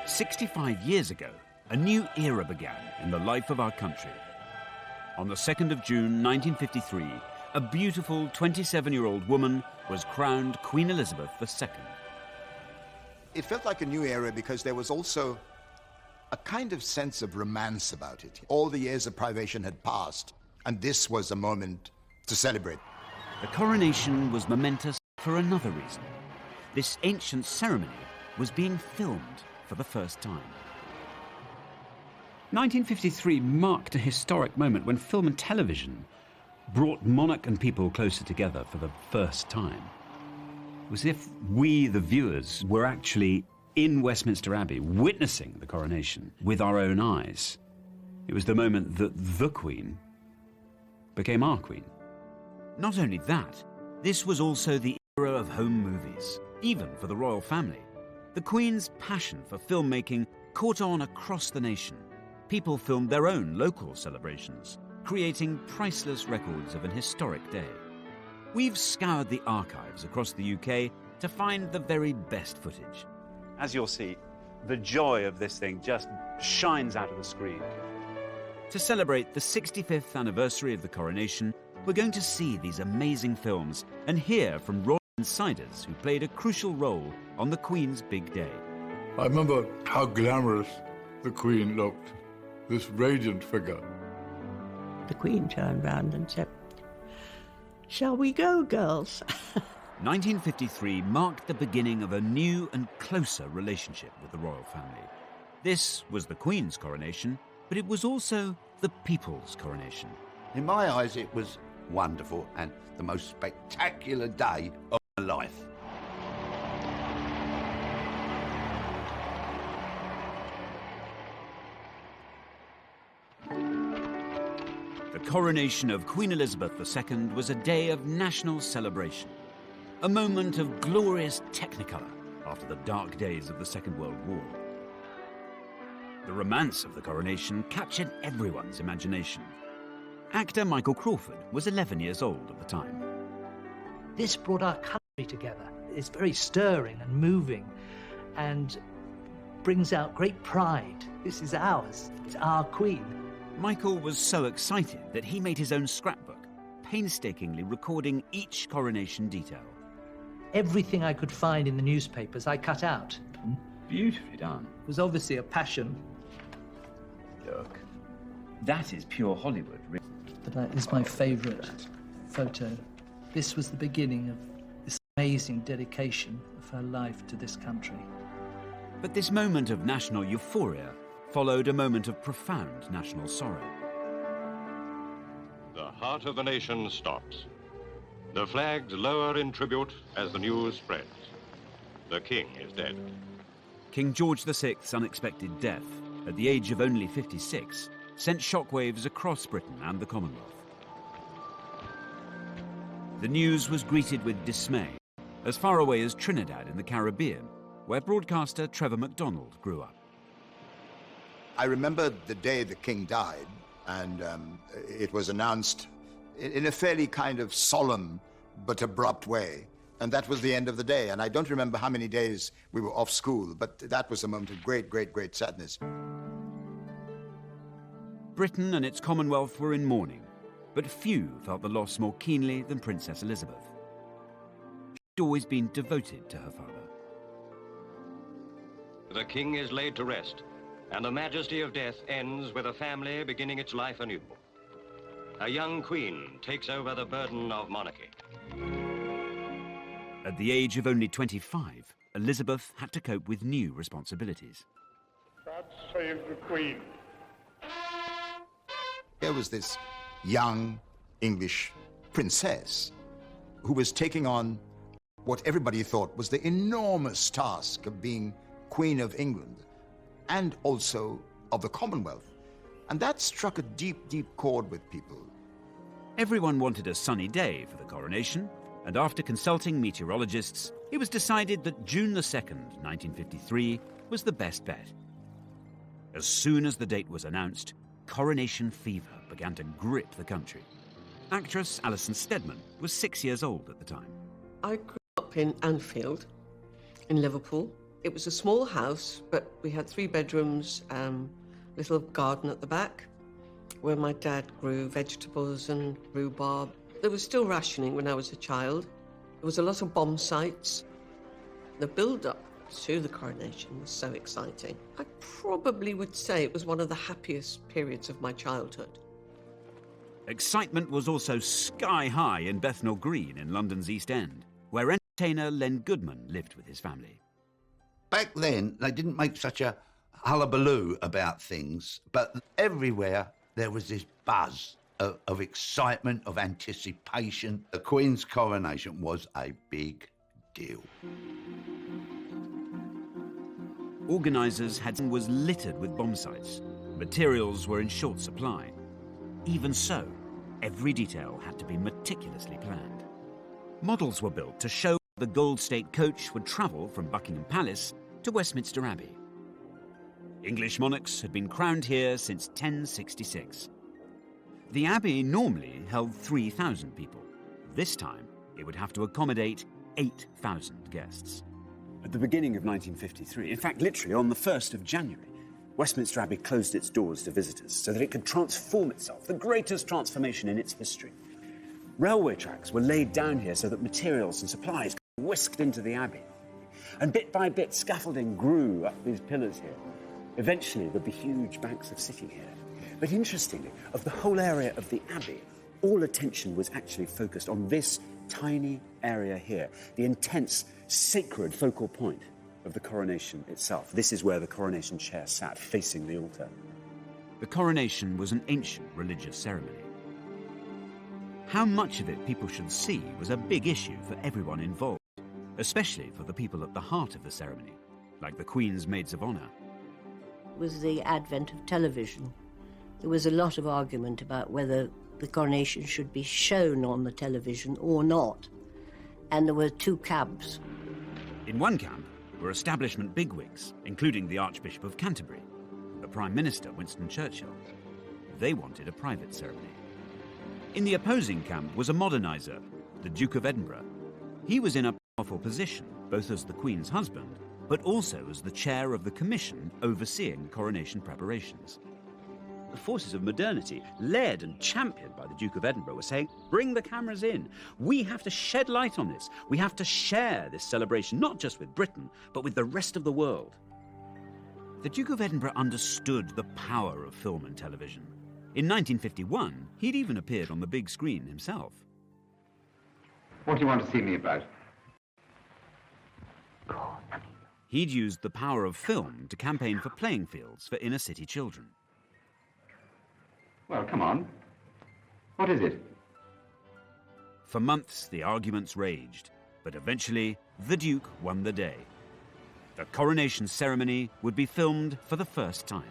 65 years ago, a new era began in the life of our country. On the 2nd of June 1953, a beautiful 27-year-old woman was crowned Queen Elizabeth II. It felt like a new era because there was also a kind of sense of romance about it. All the years of privation had passed, and this was a moment to celebrate. The coronation was momentous for another reason. This ancient ceremony was being filmed for the first time. 1953 marked a historic moment when film and television brought monarch and people closer together for the first time. It was as if we, the viewers, were actually in Westminster Abbey witnessing the coronation with our own eyes. It was the moment that the Queen became our Queen. Not only that, this was also the era of home movies, even for the royal family. The Queen's passion for filmmaking caught on across the nation. People filmed their own local celebrations, creating priceless records of an historic day. We've scoured the archives across the UK to find the very best footage. As you'll see, the joy of this thing just shines out of the screen. To celebrate the 65th anniversary of the coronation, we're going to see these amazing films and hear from royal insiders who played a crucial role on the Queen's big day. I remember how glamorous the Queen looked, this radiant figure. The Queen turned round and said, "Shall we go, girls?" 1953 marked the beginning of a new and closer relationship with the royal family. This was the Queen's coronation, but it was also the people's coronation. In my eyes, it was wonderful and the most spectacular day of my life. The coronation of Queen Elizabeth II was a day of national celebration, a moment of glorious technicolor after the dark days of the Second World War. The romance of the coronation captured everyone's imagination. Actor Michael Crawford was 11 years old at the time. This brought our country together. It's very stirring and moving and brings out great pride. This is ours. It's our Queen. Michael was so excited that he made his own scrapbook, painstakingly recording each coronation detail. Everything I could find in the newspapers, I cut out. Beautifully done. It was obviously a passion. Look, that is pure Hollywood. But that is my favourite photo. This was the beginning of this amazing dedication of her life to this country. But this moment of national euphoria followed a moment of profound national sorrow. The heart of the nation stops. The flags lower in tribute as the news spreads. The King is dead. King George VI's unexpected death, at the age of only 56, sent shockwaves across Britain and the Commonwealth. The news was greeted with dismay, as far away as Trinidad in the Caribbean, where broadcaster Trevor MacDonald grew up. I remember the day the King died, and it was announced in a fairly kind of solemn but abrupt way. And that was the end of the day. And I don't remember how many days we were off school, but that was a moment of great, great, great sadness. Britain and its Commonwealth were in mourning, but few felt the loss more keenly than Princess Elizabeth. She'd always been devoted to her father. The King is laid to rest, and the majesty of death ends with a family beginning its life anew. A young queen takes over the burden of monarchy. At the age of only 25, Elizabeth had to cope with new responsibilities. God save the Queen. There was this young English princess who was taking on what everybody thought was the enormous task of being Queen of England and also of the Commonwealth. And that struck a deep, deep chord with people. Everyone wanted a sunny day for the coronation, and after consulting meteorologists, it was decided that June the 2nd, 1953, was the best bet. As soon as the date was announced, coronation fever began to grip the country. Actress Alison Steadman was 6 years old at the time. I grew up in Anfield, in Liverpool. It was a small house, but we had 3 bedrooms, little garden at the back, where my dad grew vegetables and rhubarb. There was still rationing when I was a child. There was a lot of bomb sites. The build-up to the coronation was so exciting. I probably would say it was one of the happiest periods of my childhood. Excitement was also sky high in Bethnal Green in London's East End, where entertainer Len Goodman lived with his family. Back then, they didn't make such a hullabaloo about things, but everywhere there was this buzz of excitement, of anticipation. The Queen's coronation was a big deal. Organisers was littered with bomb sites. Materials were in short supply. Even so, every detail had to be meticulously planned. Models were built to show the Gold State coach would travel from Buckingham Palace to Westminster Abbey. English monarchs had been crowned here since 1066. The Abbey normally held 3,000 people. This time, it would have to accommodate 8,000 guests. At the beginning of 1953, in fact, literally on the 1st of January, Westminster Abbey closed its doors to visitors so that it could transform itself, the greatest transformation in its history. Railway tracks were laid down here so that materials and supplies could be whisked into the Abbey. And bit by bit, scaffolding grew up these pillars here. Eventually, there'd be huge banks of sitting here. But interestingly, of the whole area of the Abbey, all attention was actually focused on this tiny area here, the intense, sacred focal point of the coronation itself. This is where the coronation chair sat, facing the altar. The coronation was an ancient religious ceremony. How much of it people should see was a big issue for everyone involved, especially for the people at the heart of the ceremony, like the Queen's maids of honour. With the advent of television, there was a lot of argument about whether the coronation should be shown on the television or not. And there were 2 camps. In one camp were establishment bigwigs, including the Archbishop of Canterbury, the Prime Minister, Winston Churchill. They wanted a private ceremony. In the opposing camp was a moderniser, the Duke of Edinburgh. He was in a powerful position, both as the Queen's husband, but also as the chair of the commission overseeing coronation preparations. The forces of modernity, led and championed by the Duke of Edinburgh, were saying, bring the cameras in. We have to shed light on this. We have to share this celebration, not just with Britain, but with the rest of the world. The Duke of Edinburgh understood the power of film and television. In 1951, he'd even appeared on the big screen himself. What do you want to see me about? He'd used the power of film to campaign for playing fields for inner-city children. Well, come on. What is it? For months, the arguments raged, but eventually, the Duke won the day. The coronation ceremony would be filmed for the first time.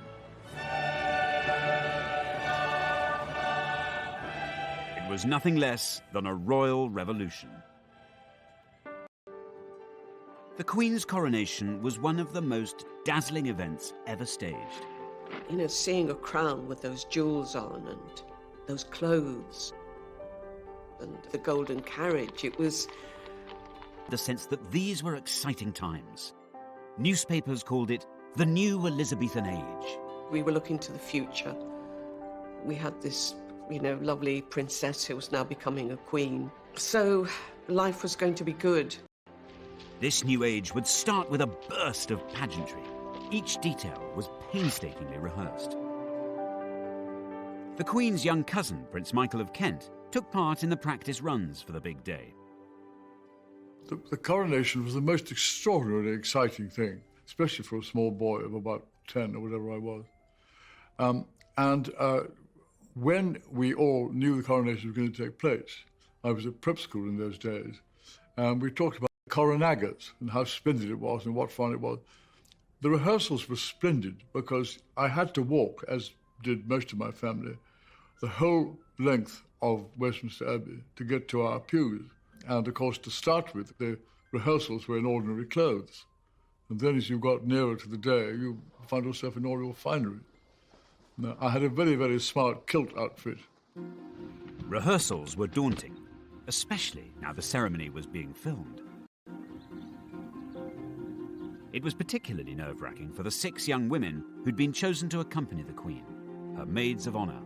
It was nothing less than a royal revolution. The Queen's coronation was one of the most dazzling events ever staged. You know, seeing a crown with those jewels on and those clothes and the golden carriage, it was... The sense that these were exciting times. Newspapers called it the new Elizabethan age. We were looking to the future. We had this, you know, lovely princess who was now becoming a queen. So life was going to be good. This new age would start with a burst of pageantry. Each detail was painstakingly rehearsed. The Queen's young cousin, Prince Michael of Kent, took part in the practice runs for the big day. The coronation was the most extraordinarily exciting thing, especially for a small boy of about 10 or whatever I was. When we all knew the coronation was going to take place, I was at prep school in those days, and we talked about coronagas and how splendid it was and what fun it was. The rehearsals were splendid because I had to walk, as did most of my family, the whole length of Westminster Abbey to get to our pews. And, of course, to start with, the rehearsals were in ordinary clothes. And then as you got nearer to the day, you found yourself in all your finery. Now, I had a very, very smart kilt outfit. Rehearsals were daunting, especially now the ceremony was being filmed. It was particularly nerve-wracking for the 6 young women who'd been chosen to accompany the Queen, her maids of honour.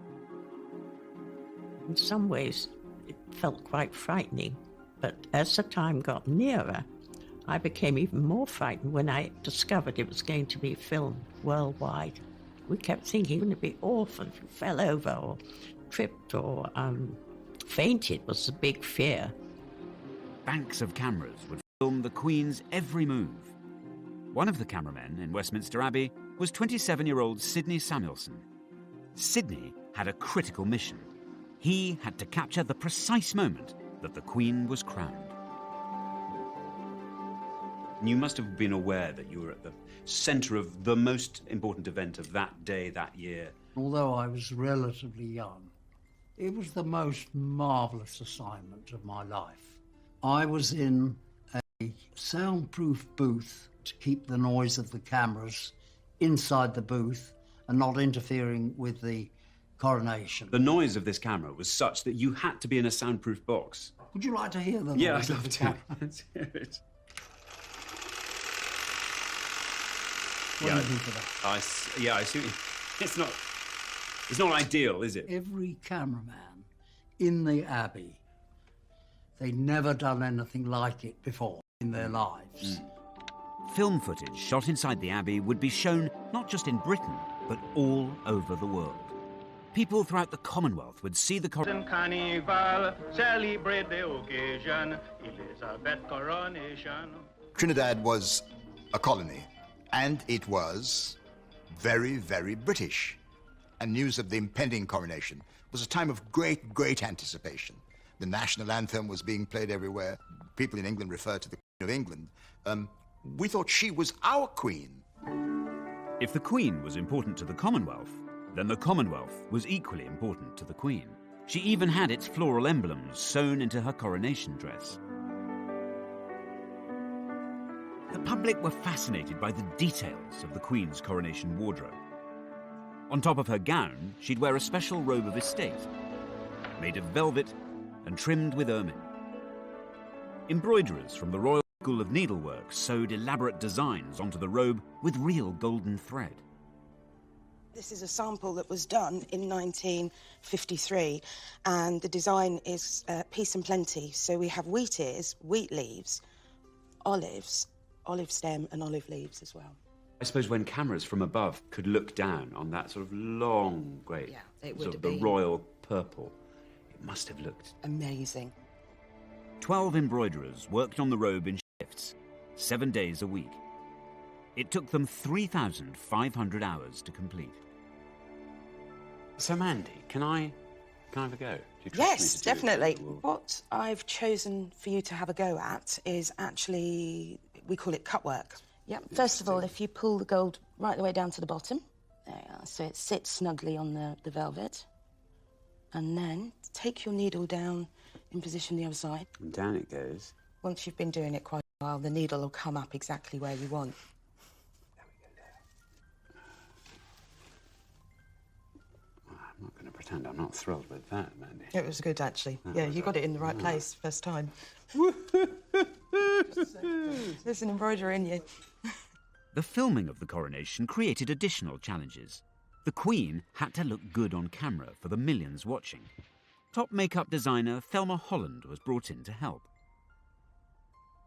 In some ways, it felt quite frightening, but as the time got nearer, I became even more frightened when I discovered it was going to be filmed worldwide. We kept thinking, wouldn't it be awful if you fell over or tripped or fainted was the big fear. Banks of cameras would film the Queen's every move. One of the cameramen in Westminster Abbey was 27-year-old Sidney Samuelson. Sidney had a critical mission. He had to capture the precise moment that the Queen was crowned. You must have been aware that you were at the centre of the most important event of that day, that year. Although I was relatively young, it was the most marvellous assignment of my life. I was in a soundproof booth to keep the noise of the cameras inside the booth and not interfering with the coronation. The noise of this camera was such that you had to be in a soundproof box. Would you like to hear the noise? Yeah, I'd of love the to. camera? Let's hear it. What do you think of that? I see. It's not ideal, is it? Every cameraman in the Abbey, they'd never done anything like it before in their lives. Film footage shot inside the Abbey would be shown not just in Britain, but all over the world. People throughout the Commonwealth would see the Carnival, celebrate the occasion, Elizabeth Coronation. Trinidad was a colony, and it was very, very British. And news of the impending coronation was a time of great, great anticipation. The national anthem was being played everywhere. People in England referred to the Queen of England. We thought she was our queen. If the Queen was important to the Commonwealth, then the Commonwealth was equally important to the Queen. She even had its floral emblems sewn into her coronation dress. The public were fascinated by the details of the Queen's coronation wardrobe. On top of her gown, she'd wear a special robe of estate, made of velvet and trimmed with ermine. Embroiderers from the Royal School of Needlework sewed elaborate designs onto the robe with real golden thread. This is a sample that was done in 1953, and the design is peace and plenty. So we have wheat ears, wheat leaves, olives, olive stem and olive leaves as well. I suppose when cameras from above could look down on that sort of long, great, it would sort have of the been royal purple, it must have looked amazing. 12 embroiderers worked on the robe in shifts, 7 days a week. It took them 3,500 hours to complete. So, Mandy, can I have a go? Do you trust me Yes, to do it? definitely. What I've chosen for you to have a go at is actually, we call it cut work. Yep. First of all, if you pull the gold right the way down to the bottom, there you are, so it sits snugly on the velvet. And then take your needle down in position the other side. And down it goes. Once you've been doing it quite a while, the needle will come up exactly where you want. There we go there. I'm not going to pretend I'm not thrilled with that, Mandy. It was good, actually. Yeah, you got it in the right place first time. There's an embroidery in you. The filming of the coronation created additional challenges. The Queen had to look good on camera for the millions watching. Top makeup designer Thelma Holland was brought in to help.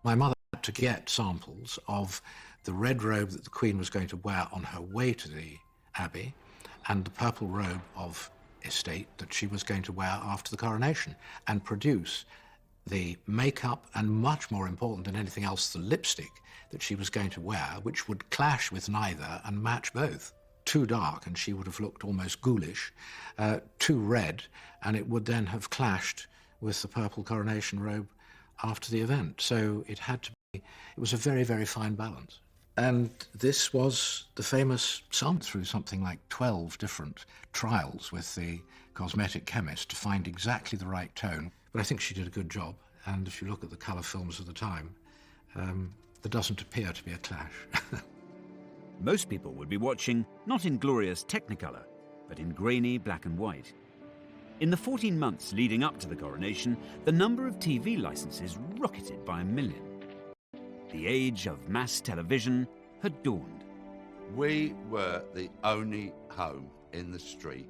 My mother had to get samples of the red robe that the Queen was going to wear on her way to the Abbey and the purple robe of estate that she was going to wear after the coronation, and produce the makeup and, much more important than anything else, the lipstick that she was going to wear, which would clash with neither and match both. Too dark and she would have looked almost ghoulish, too red and it would then have clashed with the purple coronation robe after the event. So it had to be, it was a very, very fine balance. And this was the famous sum through something like 12 different trials with the cosmetic chemist to find exactly the right tone. But I think she did a good job. And if you look at the colour films of the time, there doesn't appear to be a clash. Most people would be watching not in glorious Technicolor, but in grainy black and white. In the 14 months leading up to the coronation, the number of TV licenses rocketed by 1 million. The age of mass television had dawned. We were the only home in the street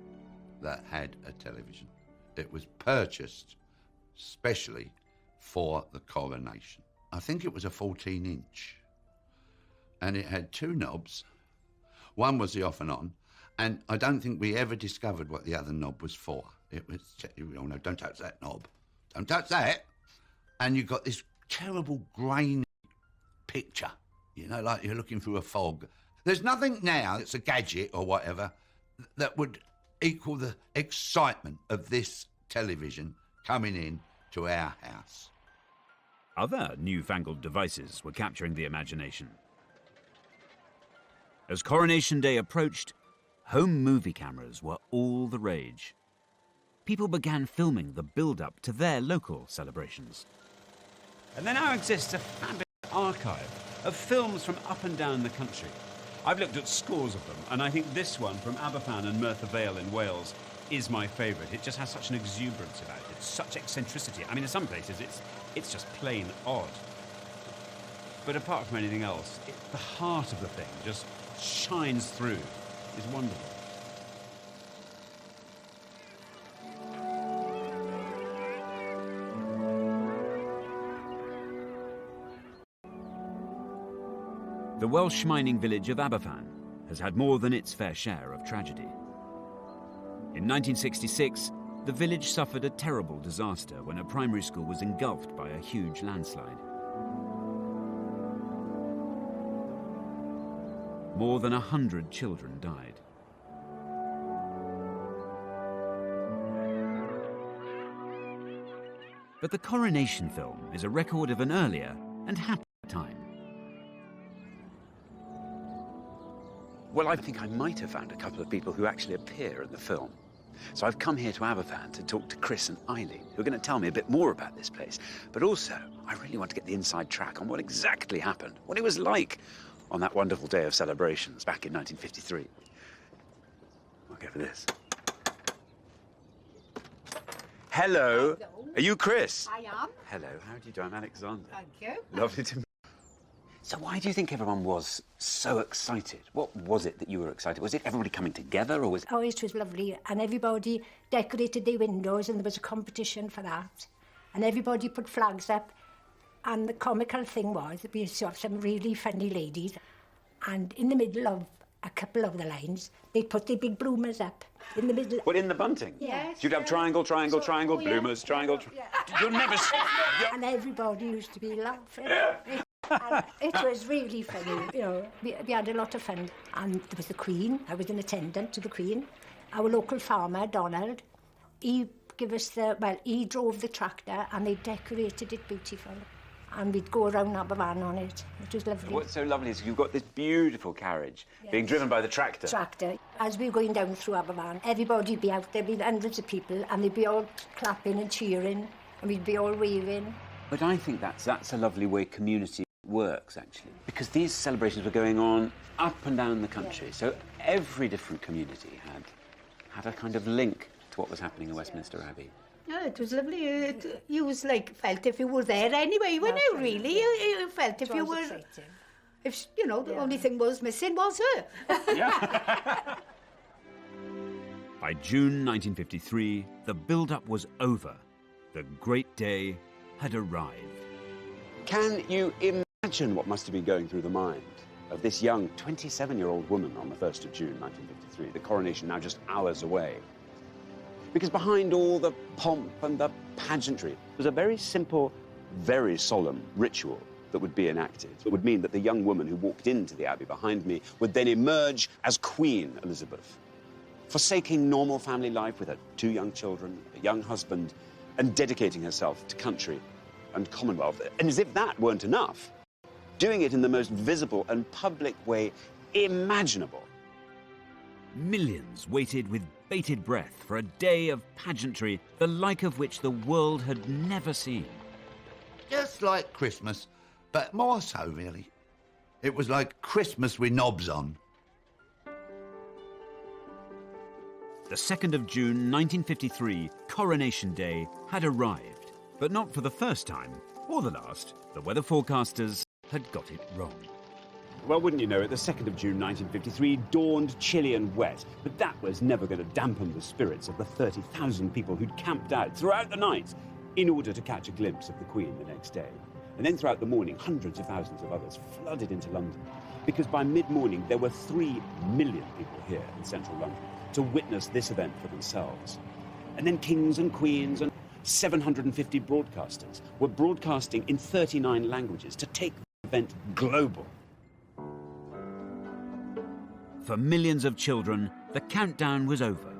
that had a television. It was purchased specially for the Coronation. I think it was a 14-inch. And it had two knobs. One was the off and on, and I don't think we ever discovered what the other knob was for. It was, oh no, don't touch that knob. Don't touch that. And you got this terrible grainy picture, you know, like you're looking through a fog. There's nothing now that's a gadget or whatever that would equal the excitement of this television coming in to our house. Other newfangled devices were capturing the imagination. As Coronation Day approached, home movie cameras were all the rage. People began filming the build-up to their local celebrations. And there now exists a fabulous archive of films from up and down the country. I've looked at scores of them, and I think this one from Aberfan and Merthyr Vale in Wales is my favourite. It just has such an exuberance about it, such eccentricity. I mean, in some places it's just plain odd. But apart from anything else, the heart of the thing just shines through. It's wonderful. The Welsh mining village of Aberfan has had more than its fair share of tragedy. In 1966, the village suffered a terrible disaster when a primary school was engulfed by a huge landslide. More than 100 children died. But the Coronation film is a record of an earlier and happier time. Well, I think I might have found a couple of people who actually appear in the film. So I've come here to Aberfan to talk to Chris and Eileen, who are going to tell me a bit more about this place. But also, I really want to get the inside track on what exactly happened, what it was like on that wonderful day of celebrations back in 1953. I'll go for this. Hello. Are you Chris? I am. Hello, how do you do? I'm Alexander. Thank you. Lovely to meet you. So why do you think everyone was so excited? What was it that you were excited? Was it everybody coming together, or was it... Oh, it was lovely. And everybody decorated their windows, and there was a competition for that. And everybody put flags up. And the comical thing was that we saw some really funny ladies. And in the middle of a couple of the lines, they'd put their big bloomers up. In the middle... What, in the bunting? Yes. You'd have triangle, triangle, triangle, bloomers, triangle... You'll never... And everybody used to be laughing. And it was really funny, you know. We had a lot of fun. And there was the Queen. I was an attendant to the Queen. Our local farmer, Donald, he gave us the... Well, he drove the tractor and they decorated it beautiful. And we'd go around Aberfan on it. It was lovely. What's so lovely is you've got this beautiful carriage being driven by the tractor. Tractor. As we were going down through Aberfan, everybody'd be out there, there'd be hundreds of people, and they'd be all clapping and cheering, and we'd be all waving. But I think that's a lovely way community works, actually, because these celebrations were going on up and down the country, so every different community had a kind of link to what was happening in Westminster Abbey. Yeah, it was lovely. You was like felt if you were there anyway, weren't you? Really, you felt if you were. Exciting. If you know, the only thing was missing was her. Yeah. By June 1953, the build-up was over. The great day had arrived. Can you imagine what must have been going through the mind of this young 27-year-old woman on the 1st of June 1953, the coronation now just hours away? Because behind all the pomp and the pageantry was a very simple, very solemn ritual that would be enacted. It would mean that the young woman who walked into the Abbey behind me would then emerge as Queen Elizabeth, forsaking normal family life with her 2 young children, a young husband, and dedicating herself to country and Commonwealth. And as if that weren't enough, doing it in the most visible and public way imaginable. Millions waited with bated breath for a day of pageantry, the like of which the world had never seen. Just like Christmas, but more so, really. It was like Christmas with knobs on. The 2nd of June 1953, Coronation Day, had arrived. But not for the first time, or the last. The weather forecasters had got it wrong. Well, wouldn't you know it, the 2nd of June 1953 dawned chilly and wet, but that was never going to dampen the spirits of the 30,000 people who'd camped out throughout the night in order to catch a glimpse of the Queen the next day. And then throughout the morning, hundreds of thousands of others flooded into London, because by mid-morning there were 3 million people here in central London to witness this event for themselves. And then kings and queens and 750 broadcasters were broadcasting in 39 languages to take the event global. For millions of children, the countdown was over.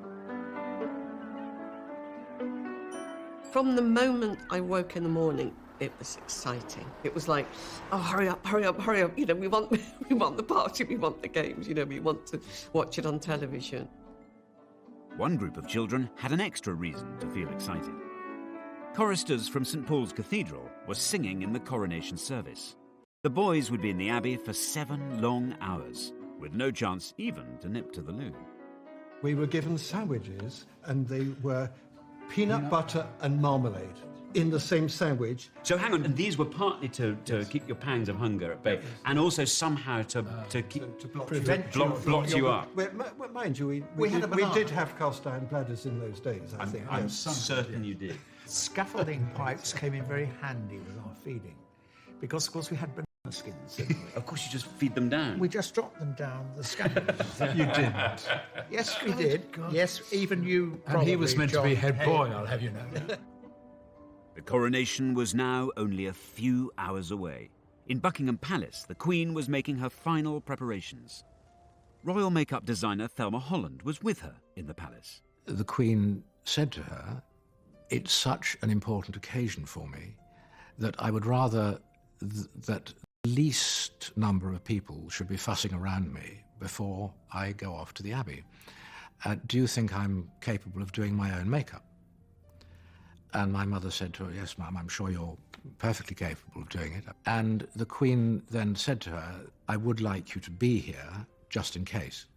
From the moment I woke in the morning, it was exciting. It was like, oh, hurry up, hurry up, hurry up. You know, we want the party, we want the games, you know, we want to watch it on television. One group of children had an extra reason to feel excited. Choristers from St. Paul's Cathedral were singing in the coronation service. The boys would be in the Abbey for 7 long hours, with no chance even to nip to the loo. We were given sandwiches, and they were peanut butter and marmalade in the same sandwich. So hang on, and these were partly to keep your pangs of hunger at bay, and also somehow to blot you up. Well, mind you, we did have cast iron bladders in those days, I think. I'm certain you did. Scaffolding pipes came in very handy with our feeding, because, of course, we had banana skins. Of course, you just feed them down. We just dropped them down the scaffolds. You didn't? Yes, we did. God. Yes, even you. And he was meant John, to be head boy, I'll have you know. The coronation was now only a few hours away. In Buckingham Palace, the Queen was making her final preparations. Royal makeup designer Thelma Holland was with her in the palace. The Queen said to her, "It's such an important occasion for me that I would rather that the least number of people should be fussing around me before I go off to the Abbey. Do you think I'm capable of doing my own makeup?" And my mother said to her, "Yes, Mum, I'm sure you're perfectly capable of doing it." And the Queen then said to her, "I would like you to be here just in case."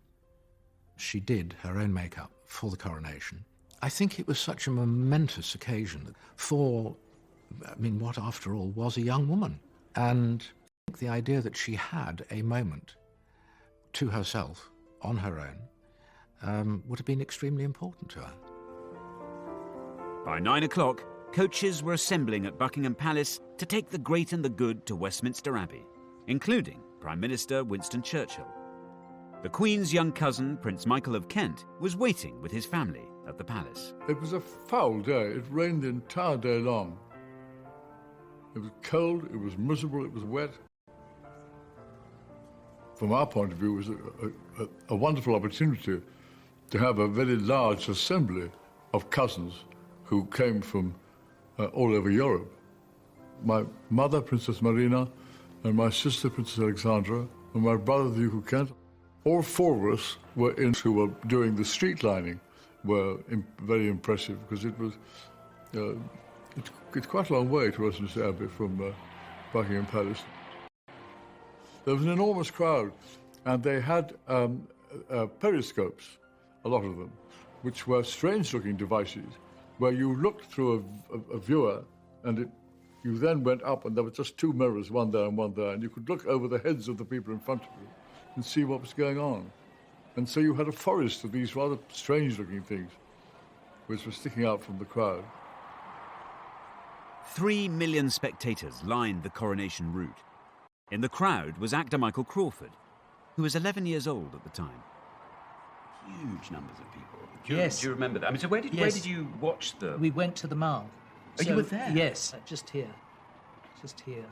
She did her own makeup for the coronation. I think it was such a momentous occasion for, what after all was a young woman. And the idea that she had a moment to herself on her own would have been extremely important to her. By 9 o'clock, coaches were assembling at Buckingham Palace to take the great and the good to Westminster Abbey, including Prime Minister Winston Churchill. The Queen's young cousin, Prince Michael of Kent, was waiting with his family at the palace. It was a foul day. It rained the entire day long. It was cold, it was miserable, it was wet. From our point of view, it was a wonderful opportunity to have a very large assembly of cousins who came from all over Europe. My mother, Princess Marina, and my sister, Princess Alexandra, and my brother, the Duke of Kent. All 4 of us who were doing the street lining were very impressive, because it was it's quite a long way to Westminster Abbey from Buckingham Palace. There was an enormous crowd, and they had periscopes, a lot of them, which were strange-looking devices, where you looked through a viewer, and you then went up, and there were just 2 mirrors, one there and one there, and you could look over the heads of the people in front of you and see what was going on. And so you had a forest of these rather strange-looking things, which were sticking out from the crowd. 3 million spectators lined the coronation route. In the crowd was actor Michael Crawford, who was 11 years old at the time. Huge numbers of people. Do you remember that? So where did you watch the... We went to the Mall. Oh, you were there? Yes, just here. Just here.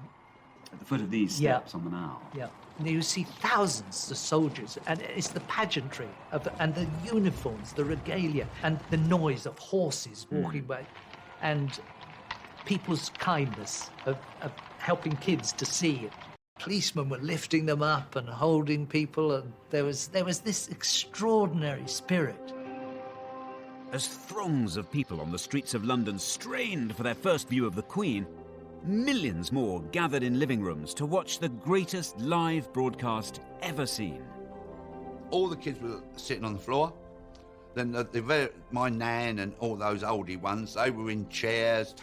At the foot of these steps on the Mall? Yeah. And you see thousands of soldiers, and it's the pageantry and the uniforms, the regalia, and the noise of horses walking by, and people's kindness of helping kids to see. Policemen were lifting them up and holding people, and there was this extraordinary spirit. As throngs of people on the streets of London strained for their first view of the Queen, millions more gathered in living rooms to watch the greatest live broadcast ever seen. All the kids were sitting on the floor. Then my nan and all those oldie ones, they were in chairs,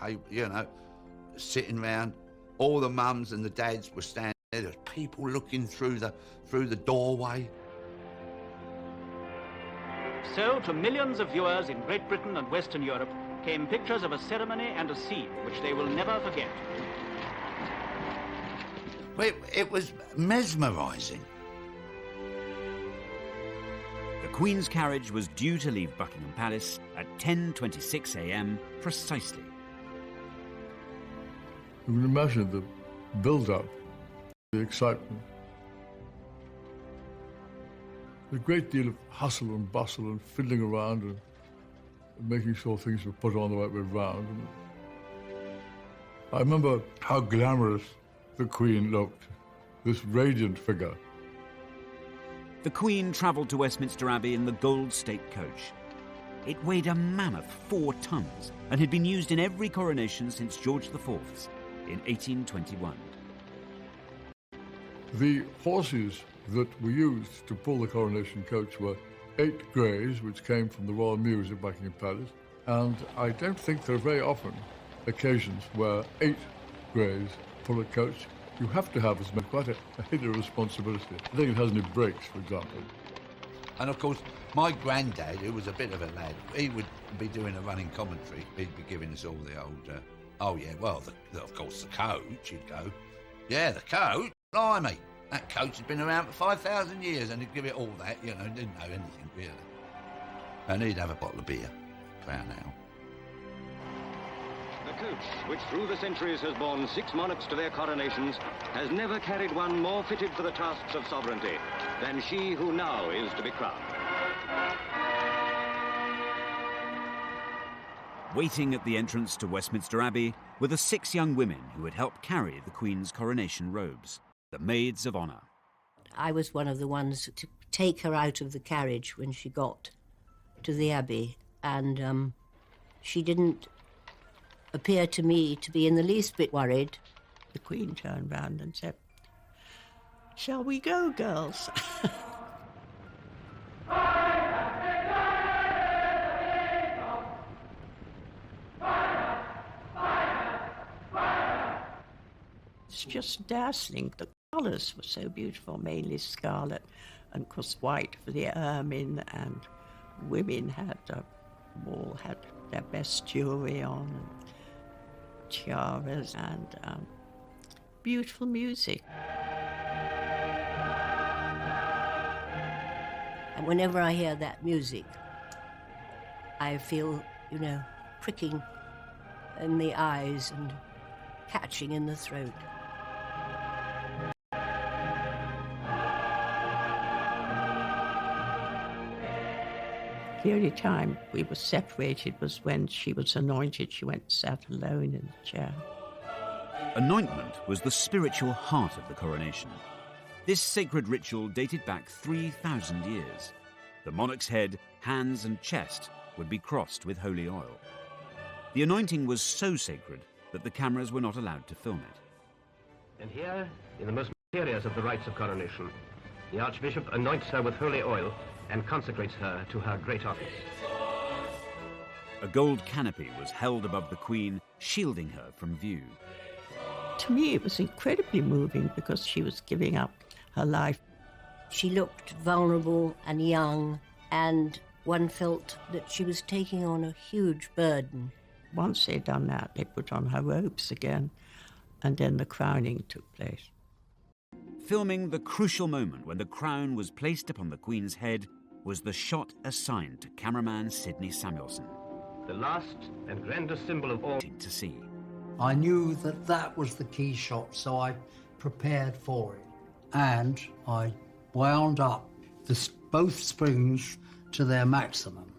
sitting round. All the mums and the dads were standing There was people looking through the doorway. So, to millions of viewers in Great Britain and Western Europe came pictures of a ceremony and a scene which they will never forget. It was mesmerising. The Queen's carriage was due to leave Buckingham Palace at 10:26 a.m. precisely. You can imagine the build-up, the excitement. A great deal of hustle and bustle and fiddling around and making sure things were put on the right way round. And I remember how glamorous the Queen looked, this radiant figure. The Queen travelled to Westminster Abbey in the Gold State Coach. It weighed a mammoth 4 tons and had been used in every coronation since George IV's in 1821. The horses that were used to pull the coronation coach were 8 greys, which came from the Royal Mews at Buckingham Palace, and I don't think there are very often occasions where 8 greys pull a coach. You have to have as many, quite a hidden responsibility. I think it has any brakes, for example. And of course, my granddad, who was a bit of a lad, he would be doing a running commentary. He'd be giving us all the old, oh yeah, well, of course, the coach, he'd go. Yeah, the coach, blimey. That coach had been around for 5,000 years, and he'd give it all that, you know, didn't know anything, really. And he'd have a bottle of beer, Crown Ale. The coach, which through the centuries has borne 6 monarchs to their coronations, has never carried one more fitted for the tasks of sovereignty than she who now is to be crowned. Waiting at the entrance to Westminster Abbey were the 6 young women who had helped carry the Queen's coronation robes, the Maids of Honour. I was one of the ones to take her out of the carriage when she got to the Abbey, and she didn't appear to me to be in the least bit worried. The Queen turned round and said, "Shall we go, girls?" It's just dazzling. The colours were so beautiful, mainly scarlet and, of course, white for the ermine, and women had all had their best jewellery on, and tiaras, and beautiful music. And whenever I hear that music, I feel, you know, pricking in the eyes and catching in the throat. The only time we were separated was when she was anointed. She went and sat alone in the chair. Anointment was the spiritual heart of the coronation. This sacred ritual dated back 3,000 years. The monarch's head, hands and chest would be crossed with holy oil. The anointing was so sacred that the cameras were not allowed to film it. And here, in the most mysterious of the rites of coronation, the Archbishop anoints her with holy oil and consecrates her to her great office. A gold canopy was held above the Queen, shielding her from view. To me, it was incredibly moving because she was giving up her life. She looked vulnerable and young, and one felt that she was taking on a huge burden. Once they'd done that, they put on her robes again, and then the crowning took place. Filming the crucial moment when the crown was placed upon the Queen's head was the shot assigned to cameraman Sidney Samuelson. The last and grandest symbol of all to see. I knew that that was the key shot, so I prepared for it. And I wound up both springs to their maximum.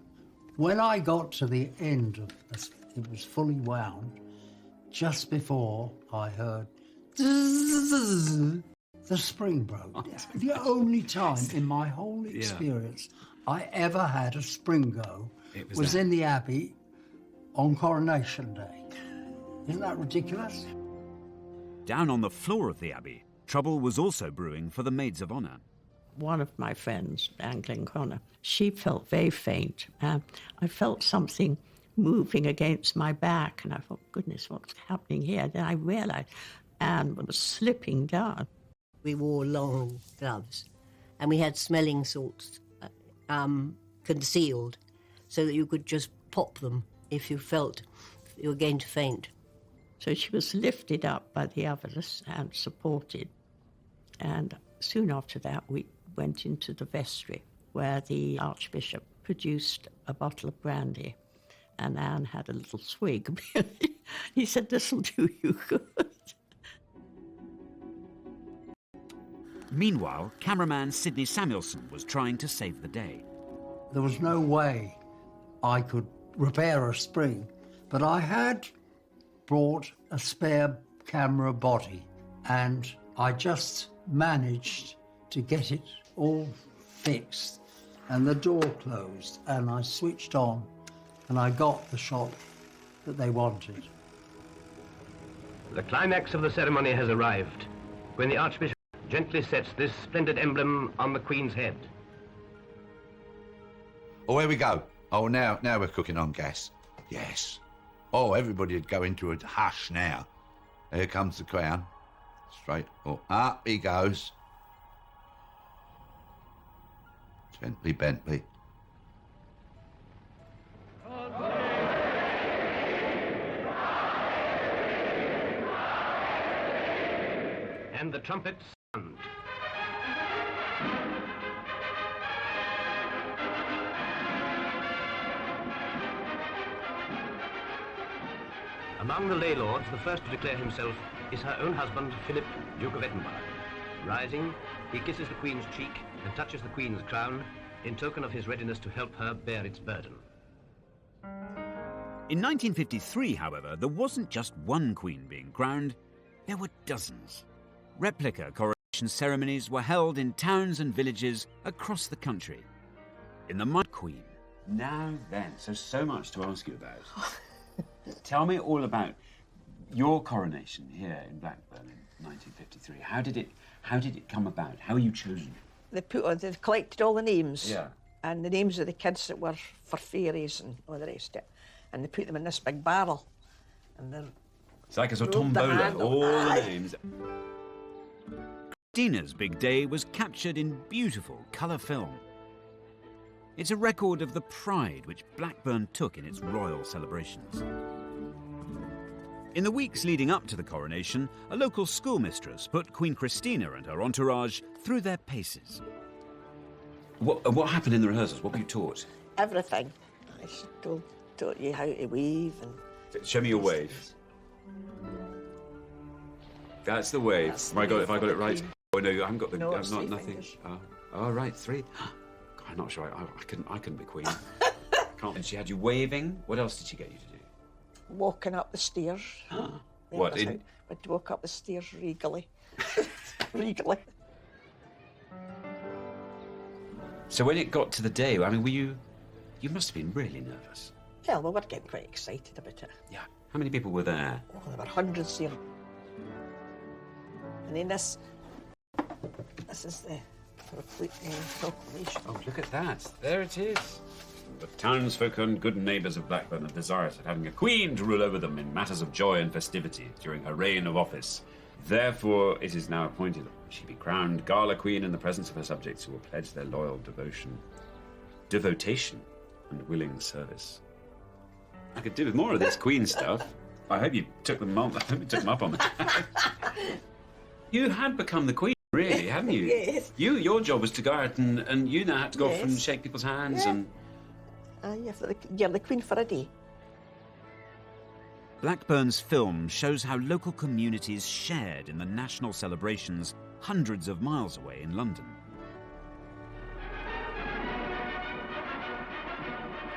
When I got to the end of this, it was fully wound, just before I heard the spring broke. The only time in my whole experience I ever had a spring go was in the Abbey on Coronation Day. Isn't that ridiculous? Down on the floor of the Abbey, trouble was also brewing for the Maids of Honour. One of my friends, Anne Glenconnor, she felt very faint. I felt something moving against my back, and I thought, goodness, what's happening here? Then I realised Anne was slipping down. We wore long gloves, and we had smelling salts concealed so that you could just pop them if you felt you were going to faint. So she was lifted up by the others and supported. And soon after that, we went into the vestry, where the Archbishop produced a bottle of brandy, and Anne had a little swig. He said, "This'll do you good." Meanwhile, cameraman Sidney Samuelson was trying to save the day. There was no way I could repair a spring, but I had brought a spare camera body, and I just managed to get it all fixed, and the door closed, and I switched on, and I got the shot that they wanted. The climax of the ceremony has arrived, when the Archbishop gently sets this splendid emblem on the Queen's head. Oh, here we go. Oh, now we're cooking on gas. Yes. Oh, everybody would go into a hush now. Here comes the crown. Straight. Oh, up he goes. Gently, Bentley. And the trumpets sound. Among the lay lords, the first to declare himself is her own husband, Philip, Duke of Edinburgh. Rising, he kisses the Queen's cheek and touches the Queen's crown in token of his readiness to help her bear its burden. In 1953, however, there wasn't just one Queen being crowned, there were dozens. Replica coronation ceremonies were held in towns and villages across the country. In the Mud Queen. Now then, so much to ask you about. Tell me all about your coronation here in Blackburn in 1953. How did it come about? How were you chosen? They collected all the names. Yeah. And the names of the kids that were for fairies and all the rest of it. And they put them in this big barrel. And then It's like a sort of tombola, all the names. Christina's big day was captured in beautiful colour film. It's a record of the pride which Blackburn took in its royal celebrations. In the weeks leading up to the coronation, a local schoolmistress put Queen Christina and her entourage through their paces. What happened in the rehearsals? What were you taught? everything. I taught you how to weave and... Show me your wave. That's the wave. Have I got it right? Oh no, I haven't got the. No, I've not nothing. Oh right, three. God, I'm not sure. I couldn't be queen. Can't. And she had you waving. What else did she get you to do? Walking up the stairs. What? I'd walk up the stairs regally. Regally. So when it got to the day, I mean, were you? You must have been really nervous. Yeah, well, we're getting quite excited about it. Yeah. How many people were there? Oh, there were hundreds here. And then this is the proclamation. Oh, look at that. There it is. The townsfolk and good neighbours of Blackburn are desirous of having a queen to rule over them in matters of joy and festivity during her reign of office. Therefore, it is now appointed that she be crowned Gala Queen in the presence of her subjects who will pledge their loyal devotation and willing service. I could do with more of this queen stuff. I hope you took them up. I hope you took them up on it. You had become the queen, really, hadn't you? Yes. Your job was to go out and you now had to go off and Yes. shake people's hands Yeah. and... You're the queen for a day. Blackburn's film shows how local communities shared in the national celebrations hundreds of miles away in London.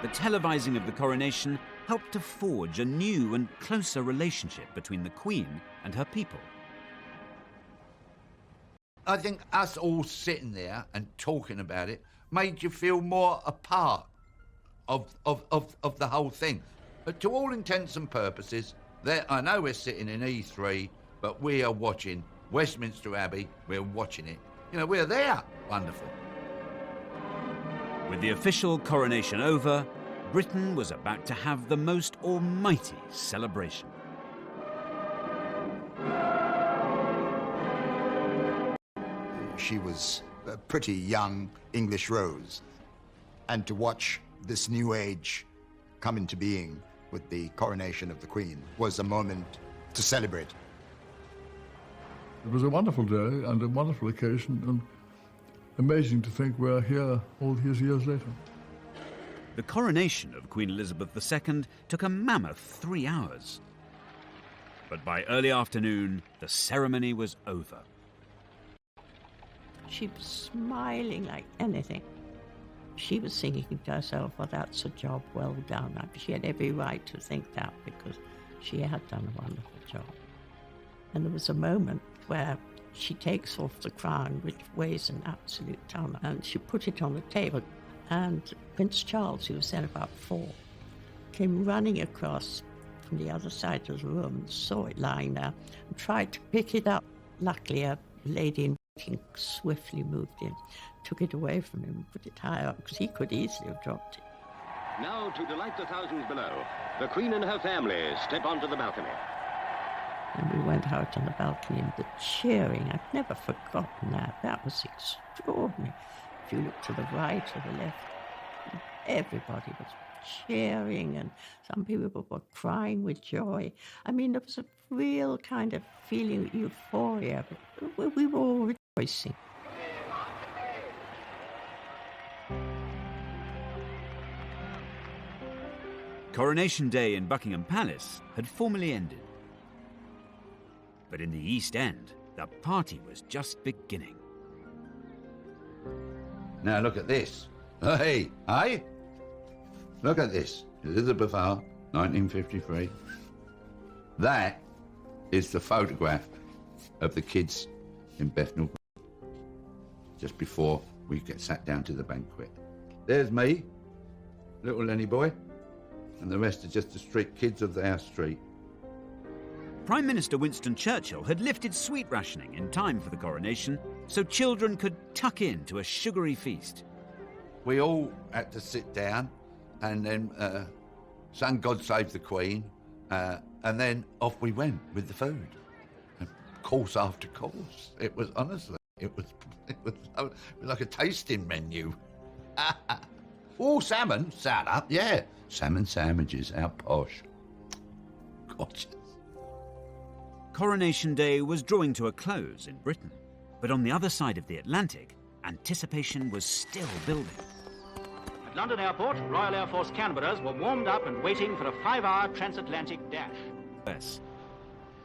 The televising of the coronation helped to forge a new and closer relationship between the Queen and her people. I think us all sitting there and talking about it made you feel more a part of the whole thing. But to all intents and purposes, I know we're sitting in E3, but we are watching Westminster Abbey. We're watching it. You know, we're there. Wonderful. With the official coronation over, Britain was about to have the most almighty celebration. she was a pretty young English rose. And to watch this new age come into being with the coronation of the Queen was a moment to celebrate. It was a wonderful day and a wonderful occasion, and amazing to think we're here all these years later. The coronation of Queen Elizabeth II took a mammoth 3 hours. But by early afternoon, the ceremony was over. She was smiling like anything. She was thinking to herself, well, that's a job well done. She had every right to think that because she had done a wonderful job. And there was a moment where she takes off the crown, which weighs an absolute ton, and she put it on the table. And Prince Charles, who was then about 4, came running across from the other side of the room, saw it lying there, and tried to pick it up. Luckily, a lady in waiting swiftly moved in, took it away from him, and put it higher up, because he could easily have dropped it. Now, to delight the thousands below, the Queen and her family step onto the balcony. And we went out on the balcony, and the cheering, I've never forgotten that. That was extraordinary. If you look to the right or the left, everybody was cheering, and some people were crying with joy. I mean, there was a real kind of feeling of euphoria, but we were all rejoicing. Coronation Day in Buckingham Palace had formally ended. But in the East End, the party was just beginning. Now look at this. Hey, hey? Look at this. Elizabeth R, 1953. That is the photograph of the kids in Bethnal just before we get sat down to the banquet. There's me, little Lenny boy, and the rest are just the street kids of our street. Prime Minister Winston Churchill had lifted sweet rationing in time for the coronation so children could tuck in to a sugary feast. We all had to sit down and then sang God Save the Queen, and then off we went with the food. And course after course. It was, honestly, it was like a tasting menu. Oh, salmon, sat up, yeah. Salmon sandwiches, how posh. Gorgeous. Coronation Day was drawing to a close in Britain, but on the other side of the Atlantic, anticipation was still building. At London Airport, Royal Air Force Canberras were warmed up and waiting for a 5-hour transatlantic dash. Yes.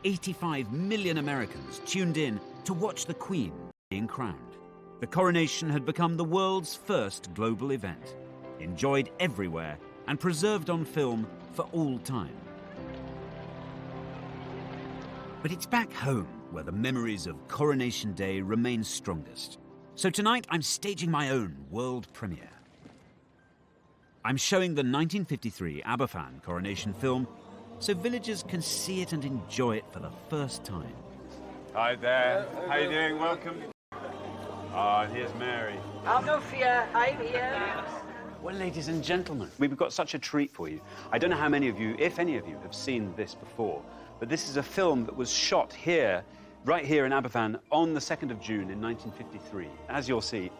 85 million Americans tuned in to watch the Queen being crowned. The coronation had become the world's first global event, enjoyed everywhere and preserved on film for all time. But it's back home where the memories of Coronation Day remain strongest. So tonight I'm staging my own world premiere. I'm showing the 1953 Aberfan coronation film so villagers can see it and enjoy it for the first time. Hi there. How you doing? Welcome. Ah, here's Mary. I've no fear. I'm here. Well, ladies and gentlemen, we've got such a treat for you. I don't know how many of you, if any of you, have seen this before, but this is a film that was shot here, right here in Aberfan, on the 2nd of June in 1953. As you'll see,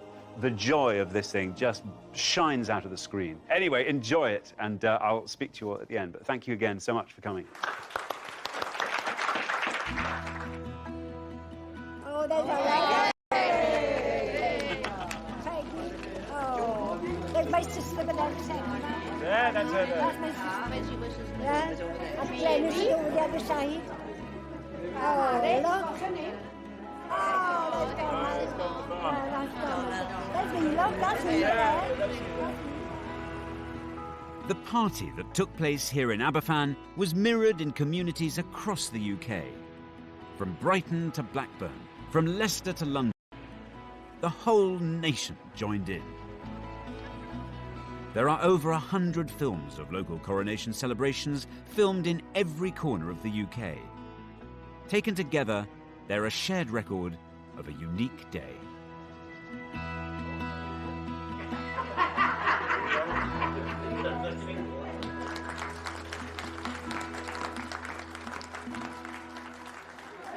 the joy of this thing just shines out of the screen. Anyway, enjoy it, and I'll speak to you all at the end. But thank you again so much for coming. Oh, there's a Oh, there's my sister with that second. Yeah, that's her there. That's my sister. Yeah, and Glenys over the other side. Oh, look. Oh, that's gone. That's me, look, that's me there. The party that took place here in Aberfan was mirrored in communities across the UK. From Brighton to Blackburn, from Leicester to London, the whole nation joined in. There are over 100 films of local coronation celebrations filmed in every corner of the UK. Taken together, they're a shared record of a unique day.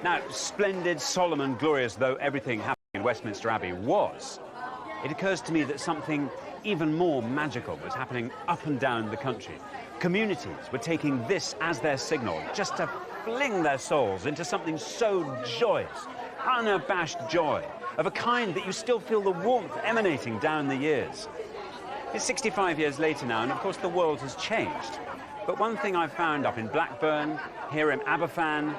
Now, splendid, solemn and glorious though everything happening in Westminster Abbey was, it occurs to me that something even more magical was happening up and down the country. Communities were taking this as their signal, just to fling their souls into something so joyous, unabashed joy, of a kind that you still feel the warmth emanating down the years. It's 65 years later now, and of course the world has changed. But one thing I've found up in Blackburn, here in Aberfan,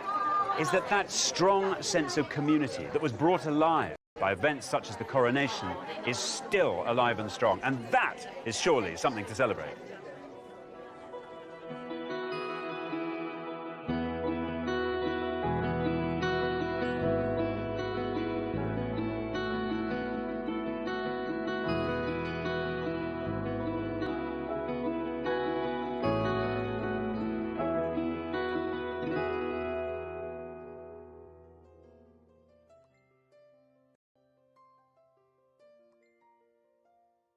is that that strong sense of community that was brought alive by events such as the Coronation is still alive and strong, and that is surely something to celebrate.